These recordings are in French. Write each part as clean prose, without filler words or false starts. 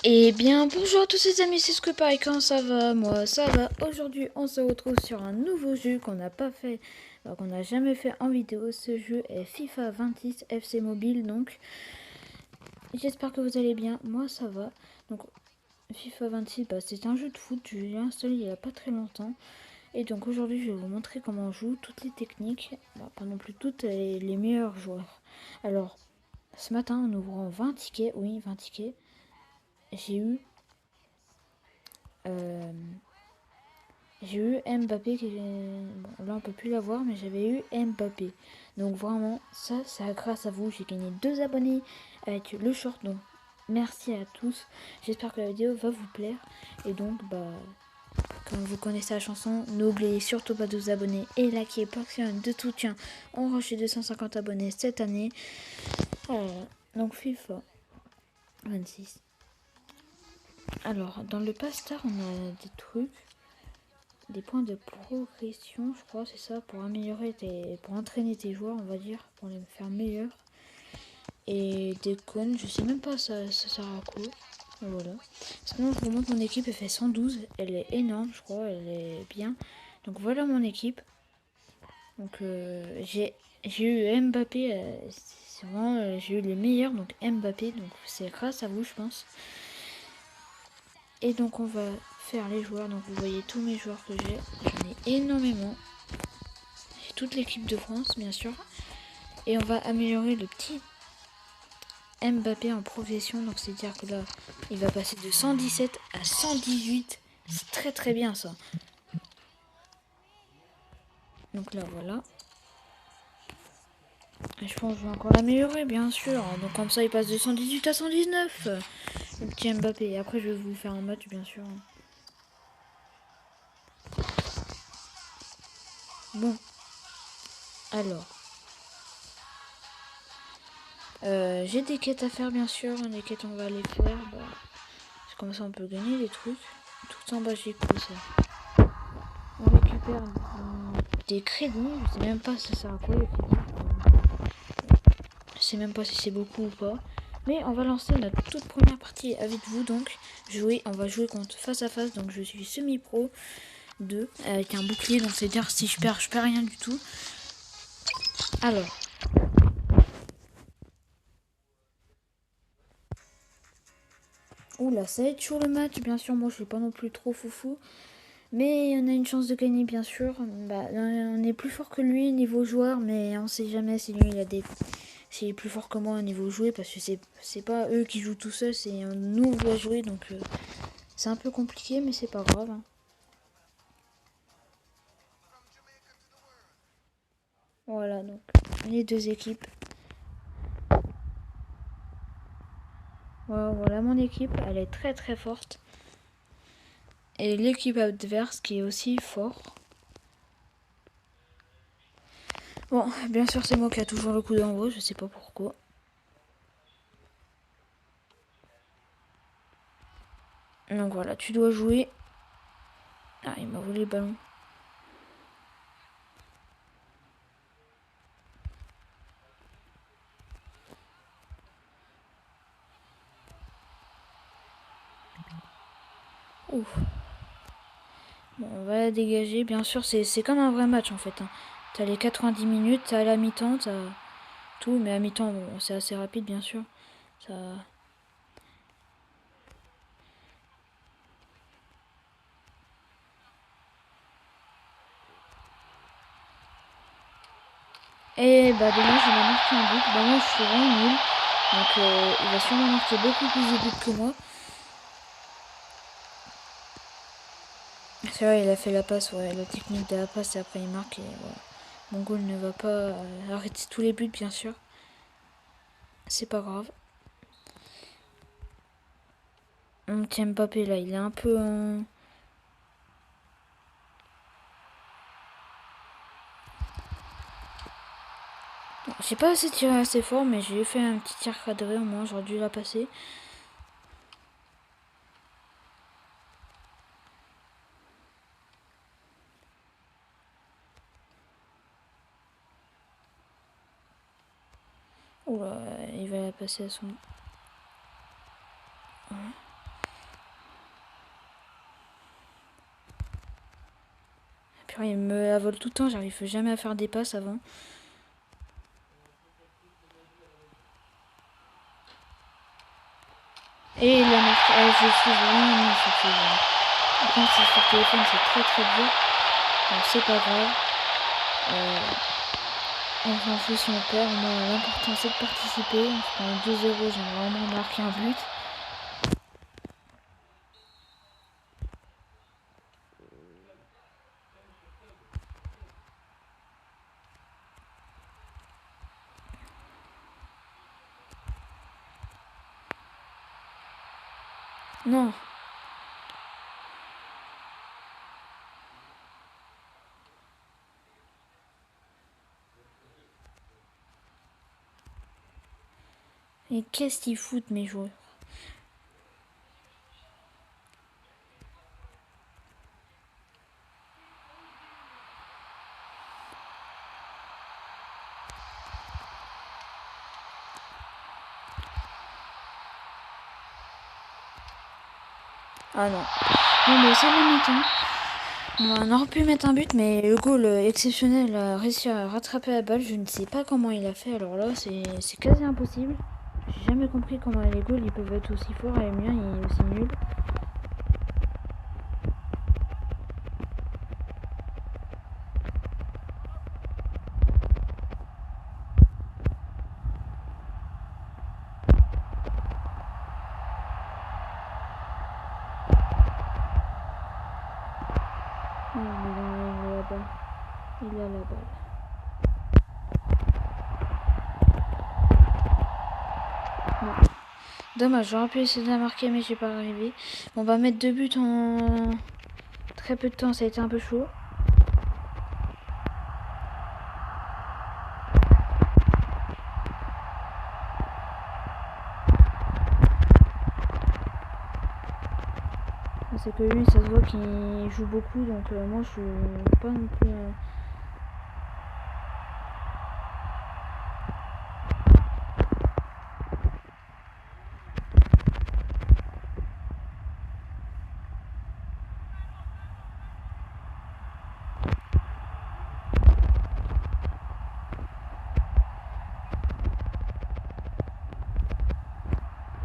Eh bien, bonjour à tous les amis, c'est Scoop et quand ça va? Moi, ça va. Aujourd'hui, on se retrouve sur un nouveau jeu qu'on n'a pas fait, qu'on n'a jamais fait en vidéo. Ce jeu est FIFA 26 FC Mobile, donc j'espère que vous allez bien. Moi, ça va. Donc, FIFA 26, c'est un jeu de foot. Je l'ai installé il n'y a pas très longtemps. Et donc, aujourd'hui, je vais vous montrer comment on joue, toutes les techniques, pas non plus toutes, les meilleurs joueurs. Alors, ce matin, en ouvrant 20 tickets, oui, 20 tickets, j'ai eu Euh, j'ai eu Mbappé qui bon, là on peut plus l'avoir mais j'avais eu Mbappé. Donc vraiment ça c'est grâce à vous, j'ai gagné 2 abonnés avec le short, donc merci à tous. J'espère que la vidéo va vous plaire et donc comme vous connaissez la chanson, n'oubliez surtout pas de vous abonner et liker pour que de soutien. On reçoit 250 abonnés cette année. Voilà. Donc FIFA 26. Alors dans le pasteur on a des trucs, des points de progression, je crois, c'est ça, pour améliorer pour entraîner tes joueurs, on va dire, pour les faire meilleurs. Et des cônes, je sais même pas ça sert à quoi. Voilà. Sinon, je vous montre mon équipe, elle fait 112, elle est énorme, je crois, elle est bien. Donc voilà mon équipe. Donc j'ai eu Mbappé, c'est vraiment, j'ai eu les meilleurs, donc Mbappé, donc c'est grâce à vous, je pense. Et donc on va faire les joueurs, donc vous voyez tous mes joueurs que j'ai, j'en ai énormément. Toute l'équipe de France, bien sûr. Et on va améliorer le petit Mbappé en profession. Donc c'est-à-dire que là, il va passer de 117 à 118. C'est très très bien ça. Donc là, voilà. Et je pense que je vais encore l'améliorer, bien sûr. Donc comme ça, il passe de 118 à 119. Le petit Mbappé. Et après, je vais vous faire un match, bien sûr. Bon. Alors. J'ai des quêtes à faire, bien sûr. Les quêtes, on va les faire. Comme ça, on peut gagner des trucs. Tout en bas, j'ai quoi ça? On récupère des crédits. Je sais même pas si ça sert à quoi les crédits. Je sais même pas si c'est beaucoup ou pas. Mais on va lancer notre toute première partie avec vous. Donc, on va jouer contre face à face. Donc, je suis semi-pro 2 avec un bouclier. Donc, c'est-à-dire si je perds rien du tout. Alors. Oula, ça va être chaud le match. Bien sûr, moi je suis pas non plus trop foufou. Mais on a une chance de gagner, bien sûr. On est plus fort que lui niveau joueur, mais on sait jamais si lui il a des. S'il est plus fort que moi au niveau jouer, parce que c'est pas eux qui jouent tout seuls, c'est nous on doit jouer, donc c'est un peu compliqué, mais c'est pas grave. Hein. Voilà, donc les deux équipes. Voilà mon équipe, elle est très très forte. Et l'équipe adverse qui est aussi fort. Bon, bien sûr c'est moi qui a toujours le coup d'envoi, je sais pas pourquoi. Donc voilà, tu dois jouer. Ah, il m'a volé le ballon. Ouf. Bon, on va la dégager. Bien sûr, c'est comme un vrai match en fait. Hein. T'as les 90 minutes, t'as la mi-temps, t'as tout. Mais à mi-temps, bon, c'est assez rapide bien sûr. Ça... Et dommage, il a marqué un but. Moi, je suis vraiment nul. Donc, il va sûrement marquer beaucoup plus de buts que moi. C'est vrai, il a fait la passe, ouais, la technique de la passe, et après il marque. Et voilà. Mon goal ne va pas arrêter tous les buts, bien sûr. C'est pas grave. On tient Mbappé là, il est un peu en. J'ai pas assez tiré assez fort, mais j'ai fait un petit tir cadré au moins, j'aurais dû la passer. Oula, il va la passer à son. Ouais. Puis il me la vole tout le temps, j'arrive jamais à faire des passes avant. Et il a marqué. Je suis vraiment nul sur ce jeu. Quand c'est sur téléphone, c'est très dur. Donc c'est pas grave. On s'en fout si on perd. Moi, l'important c'est de participer. On se prend 2-0, j'aimerais vraiment marquer un but. Non. Et qu'est-ce qu'ils foutent mes joueurs? Ah non. Bon bah c'est la mi-temps. On aurait pu mettre un but, mais le goal exceptionnel a réussi à rattraper la balle. Je ne sais pas comment il a fait. Alors là, c'est quasi impossible. J'ai jamais compris comment les goals ils peuvent être aussi forts et le mien il est aussi nul. Il a la balle. Non. Dommage, j'aurais pu essayer de la marquer, mais j'ai pas arrivé. On va mettre 2 buts en très peu de temps, ça a été un peu chaud. C'est que lui, ça se voit qu'il joue beaucoup, donc moi je suis pas non plus...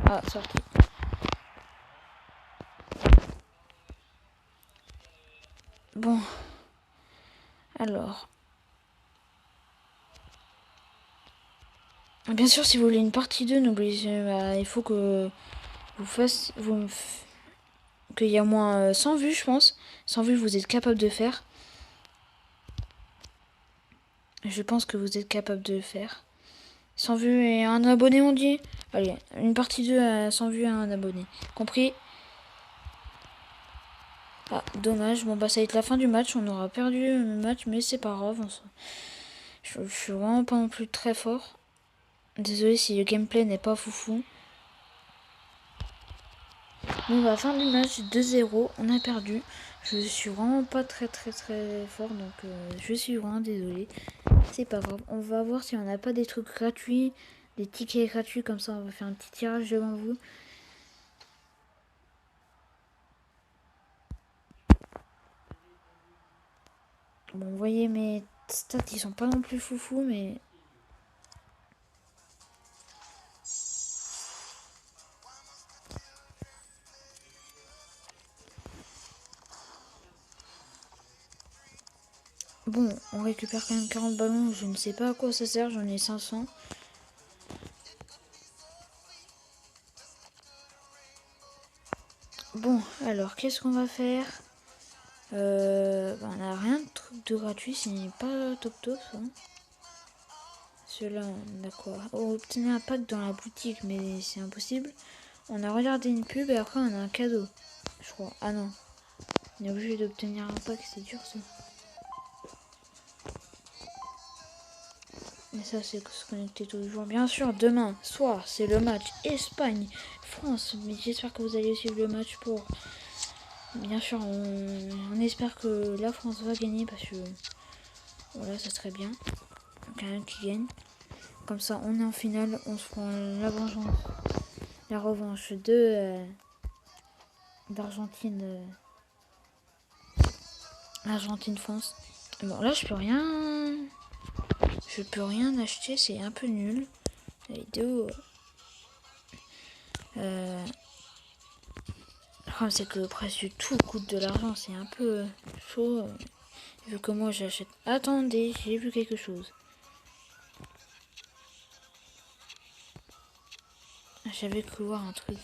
Ah, sorti. Bon. Alors. Bien sûr, si vous voulez une partie 2, n'oubliez pas, il faut que vous fassiez... qu'il y a au moins 100 vues, je pense. 100 vues, vous êtes capable de faire. Je pense que vous êtes capable de le faire. 100 vues et un abonné, on dit. Allez, une partie 2 à 100 vues et un abonné. Compris? Ah, dommage. Bon, bah, ça va être la fin du match. On aura perdu le match, mais c'est pas grave. Je suis vraiment pas non plus très fort. Désolé si le gameplay n'est pas foufou. Bon, bah, fin du match, 2-0. On a perdu. Je suis vraiment pas très fort, donc je suis vraiment désolé. C'est pas grave. On va voir si on n'a pas des trucs gratuits, des tickets gratuits, comme ça on va faire un petit tirage devant vous. Bon, vous voyez mes stats, ils sont pas non plus foufou, mais... Bon, on récupère quand même 40 ballons, je ne sais pas à quoi ça sert, j'en ai 500. Bon, alors, qu'est-ce qu'on va faire? On n'a rien de truc de gratuit, ce n'est pas top hein. Cela, on a quoi? Obtenir un pack dans la boutique, mais c'est impossible. On a regardé une pub et après on a un cadeau, je crois. Ah non, on est obligé d'obtenir un pack, c'est dur ça. Mais ça, c'est se connecter tous les jours. Bien sûr, demain soir, c'est le match Espagne-France. Mais j'espère que vous allez suivre le match pour... Bien sûr, on espère que la France va gagner parce que... Voilà, ça serait bien. Quelqu'un qui gagne. Comme ça, on est en finale. On se prend la vengeance. La revanche d'Argentine. Argentine France. Bon là je peux rien. Je peux rien acheter, c'est un peu nul. La vidéo. Le problème c'est que presque tout coûte de l'argent, c'est un peu chaud. Vu que moi j'achète. Attendez, j'ai vu quelque chose. J'avais cru voir un truc.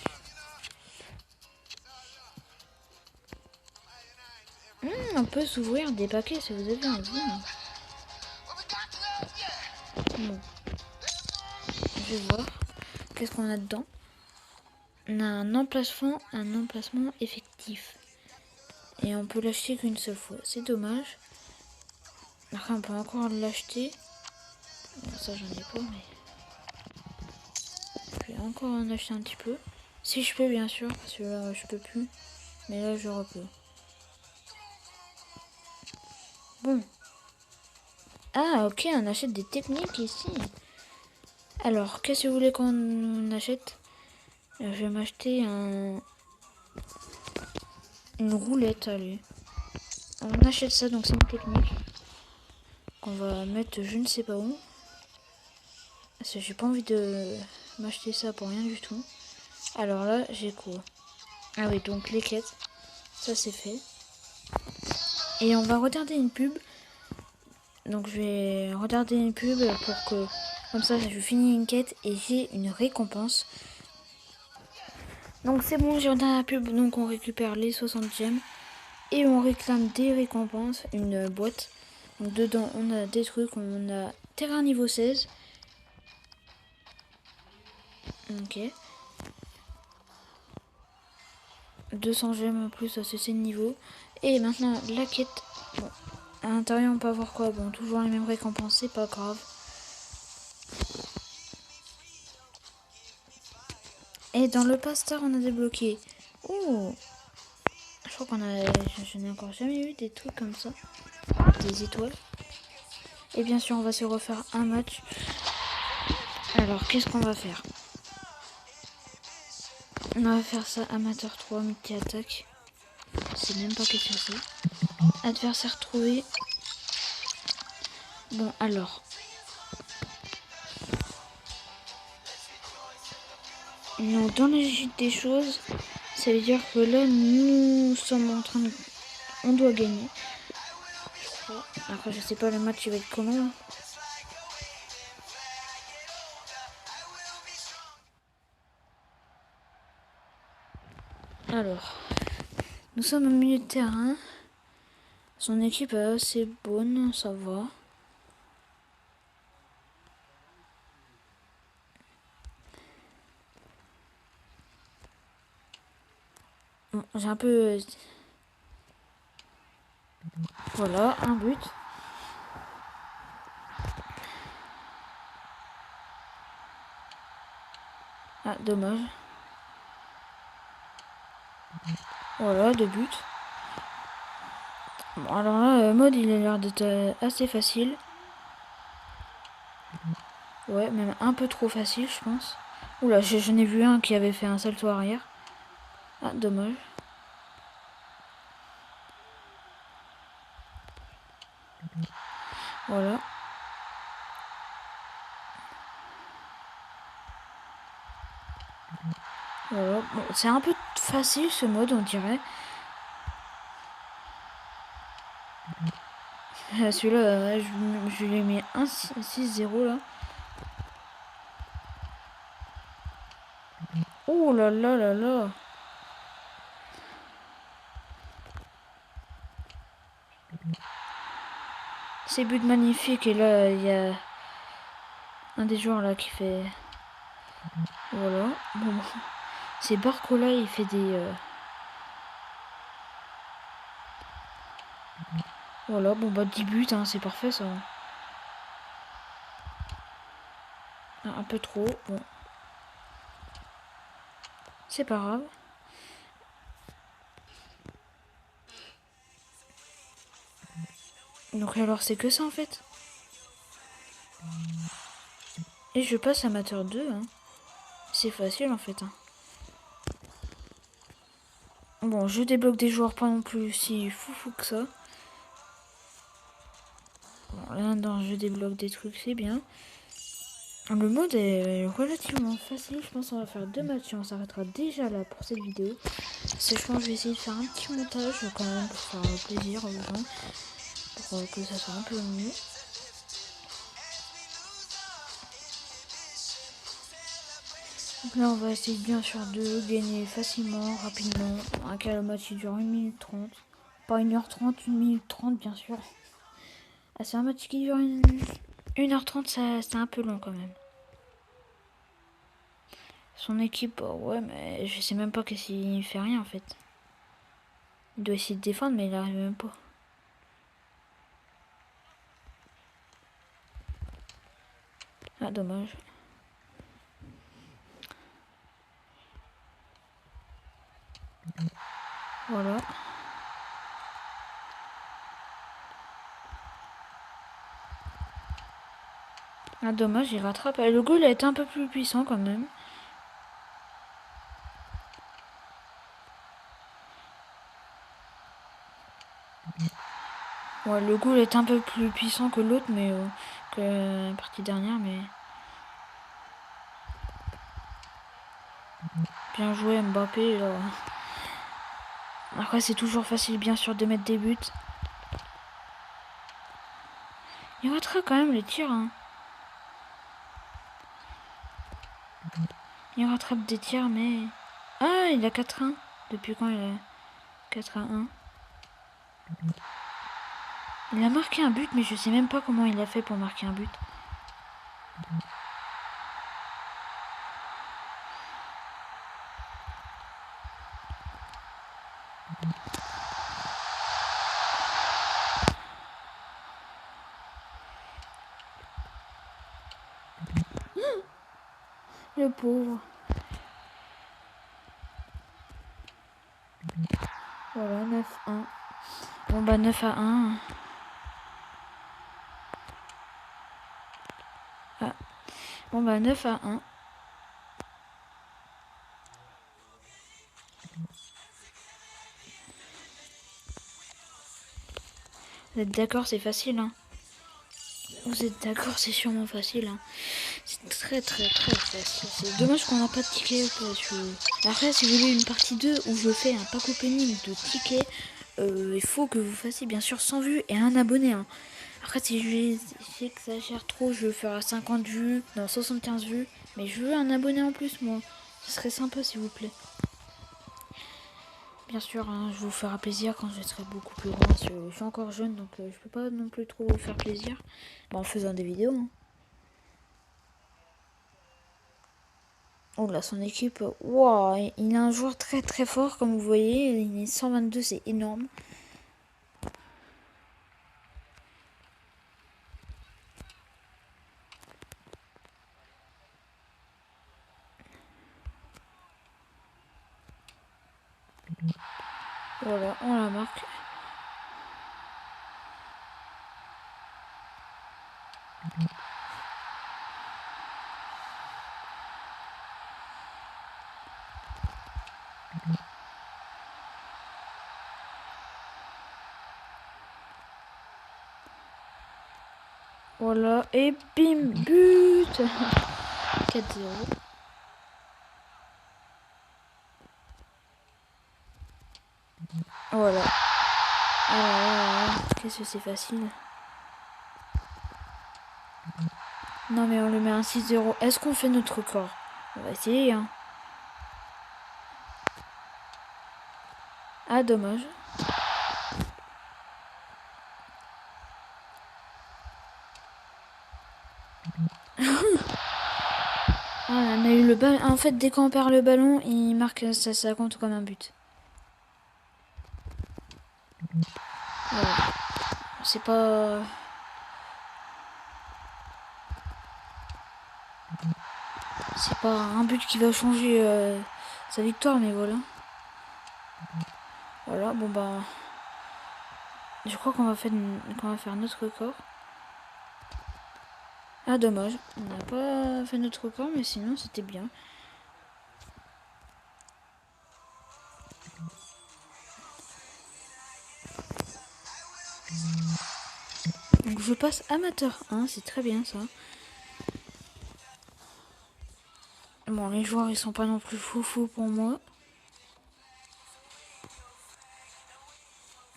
On peut s'ouvrir des paquets si vous avez envie. Bon. Je vais voir. Qu'est-ce qu'on a dedans? On a un emplacement effectif. Et on peut l'acheter qu'une seule fois. C'est dommage. Après on peut encore l'acheter. Bon, ça j'en ai pas mais. Je vais encore en acheter un petit peu. Si je peux bien sûr, parce que là je peux plus. Mais là je peux. Bon. Ah ok, on achète des techniques ici. Alors, qu'est-ce que vous voulez qu'on achète? Je vais m'acheter une roulette, allez. On achète ça, donc c'est une technique qu'on va mettre je ne sais pas où. Parce que j'ai pas envie de m'acheter ça pour rien du tout. Alors là, j'ai quoi? Ah oui, donc les quêtes. Ça c'est fait. Et on va regarder une pub. Donc je vais regarder une pub pour que... Comme ça, je finis une quête et j'ai une récompense. Donc c'est bon, j'ai regardé la pub. Donc on récupère les 60 gemmes. Et on réclame des récompenses. Une boîte. Donc dedans, on a des trucs. On a terrain niveau 16. Ok. 200 gemmes en plus, ça c'est le niveau. Et maintenant, la quête. Bon, à l'intérieur, on peut avoir quoi? Bon, toujours les mêmes récompenses, c'est pas grave. Et dans le pasteur, on a débloqué. Oh! Je crois qu'on a. Je n'ai encore jamais eu des trucs comme ça. Des étoiles. Et bien sûr, on va se refaire un match. Alors, qu'est-ce qu'on va faire? On va faire ça, amateur 3, multi-attaque. Je sais même pas qu'est-ce que c'est. Adversaire trouvé. Bon, alors. Donc, dans la logique des choses, ça veut dire que là, nous sommes en train de... On doit gagner. Je crois. Après, je sais pas, le match, il va être comment. Alors. Nous sommes au milieu de terrain. Son équipe est assez bonne, ça va. Bon, j'ai un peu... Voilà, un but. Ah, dommage. Voilà, 2 buts. Bon, alors là, le mode, il a l'air d'être assez facile. Ouais, même un peu trop facile, je pense. Oula, j'en ai vu un qui avait fait un salto arrière. Ah, dommage. Voilà. Voilà. Bon, c'est un peu facile ce mode, on dirait. Celui-là, je lui ai mis 1-6-0 là. Oh là là là là. C'est but magnifique et là il y a un des joueurs là qui fait... Voilà. Bon, c'est Barcola, il fait des... Voilà, bon bah 10 buts, hein, c'est parfait ça. Un peu trop, bon. C'est pas grave. Donc alors c'est que ça en fait. Et je passe amateur 2. Hein. C'est facile en fait. Hein. Bon, je débloque des joueurs pas non plus si fou que ça. là, dans le jeu débloque des trucs, c'est bien. Le mode est relativement facile. Je pense qu'on va faire 2 matchs et on s'arrêtera déjà là pour cette vidéo. Je pense que je vais essayer de faire un petit montage quand même pour faire plaisir aux gens. Pour que ça soit un peu mieux. Donc là, on va essayer bien sûr de gagner facilement, rapidement. Un cas, le match il dure 1 minute 30. Pas 1h30, 1 minute 30 bien sûr. Ah, c'est un match qui dure 1h30, c'est un peu long quand même. Son équipe, ouais, mais je sais même pas qu'est-ce qu'il fait rien en fait. Il doit essayer de défendre, mais il arrive même pas. Ah, dommage. Voilà. Ah, dommage, il rattrape. Le goal est un peu plus puissant quand même. Ouais, le goal est un peu plus puissant que l'autre, mais que la partie dernière, mais bien joué Mbappé. Là. Après, c'est toujours facile, bien sûr, de mettre des buts. Il rattrape quand même les tirs. Hein. Il rattrape des tirs, mais... Ah, il a 4-1. Depuis quand il a 4-1? Il a marqué un but, mais je sais même pas comment il a fait pour marquer un but. Le pauvre. Voilà, 9-1. Bon bah 9-1. Ah. Bon bah 9-1. Vous êtes d'accord, c'est facile, hein. Vous êtes d'accord, c'est sûrement facile, hein. C'est très facile. C'est dommage qu'on n'a pas de ticket. Après, si vous voulez une partie 2 où je fais un pack opening de tickets, il faut que vous fassiez bien sûr 100 vues et un abonné, hein. Après, si j'exagère trop, je veux faire 50 vues, non 75 vues, mais je veux un abonné en plus, moi. Ce serait sympa, s'il vous plaît. Bien sûr, hein, je vous ferai plaisir quand je serai beaucoup plus grand. Je suis encore jeune, donc je peux pas non plus trop vous faire plaisir. Bah, en faisant des vidéos. Hein. Oh là, son équipe, wow, il a un joueur très fort, comme vous voyez. Il est 122, c'est énorme. Voilà, on la marque. Voilà, et bim, but 4-0. Voilà. Qu'est-ce que c'est facile. Non mais on le met un 6-0. Est-ce qu'on fait notre record? On va essayer, hein. Ah, dommage. Ah, on a eu le ballon. En fait, dès qu'on perd le ballon, il marque, ça compte comme un but. Voilà. C'est pas... C'est pas un but qui va changer sa victoire, mais voilà. Voilà, bon bah... Je crois qu'on va faire notre record. Ah, dommage. On n'a pas fait notre record, mais sinon, c'était bien. Donc je passe amateur 1, c'est très bien ça. Bon, les joueurs ils sont pas non plus foufou pour moi.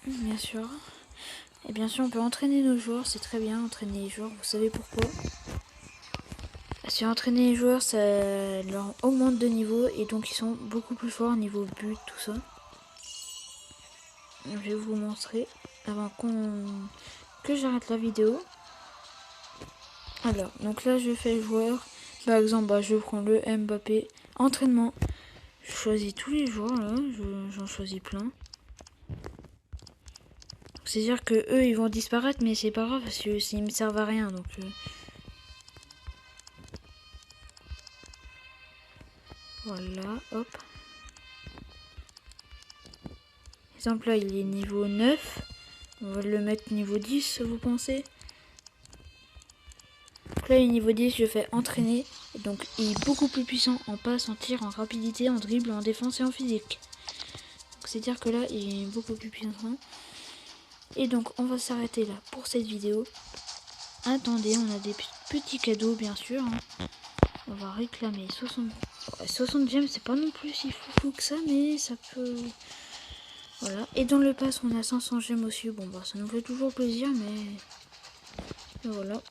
Bien sûr. Et bien sûr on peut entraîner nos joueurs, c'est très bien entraîner les joueurs, vous savez pourquoi? Si entraîner les joueurs ça leur augmente de niveau et donc ils sont beaucoup plus forts niveau but, tout ça. Je vais vous montrer avant que j'arrête la vidéo. Alors, donc là je fais joueur. Par exemple, je prends le Mbappé. Entraînement. Je choisis tous les joueurs là. J'en choisis plein. C'est-à-dire que eux ils vont disparaître, mais c'est pas grave parce que ils me servent à rien. Donc voilà, hop. Par exemple là il est niveau 9. On va le mettre niveau 10, vous pensez? Donc là il est niveau 10, je fais entraîner. Et donc il est beaucoup plus puissant en passe, en tir, en rapidité, en dribble, en défense et en physique. C'est-à-dire que là il est beaucoup plus puissant. Et donc on va s'arrêter là pour cette vidéo. Attendez, on a des petits cadeaux bien sûr. On va réclamer 60 gemmes, c'est pas non plus si foufou que ça, mais ça peut... Voilà. Et dans le pass, on a 500 gemmes aussi. Bon, ça nous fait toujours plaisir, mais voilà.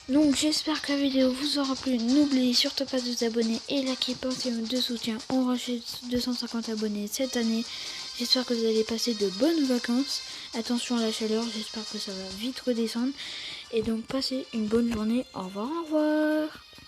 Donc, j'espère que la vidéo vous aura plu. N'oubliez surtout pas de vous abonner et liker pour de soutien. On rachète 250 abonnés cette année. J'espère que vous allez passer de bonnes vacances. Attention à la chaleur, j'espère que ça va vite redescendre. Et donc, passez une bonne journée. Au revoir, au revoir.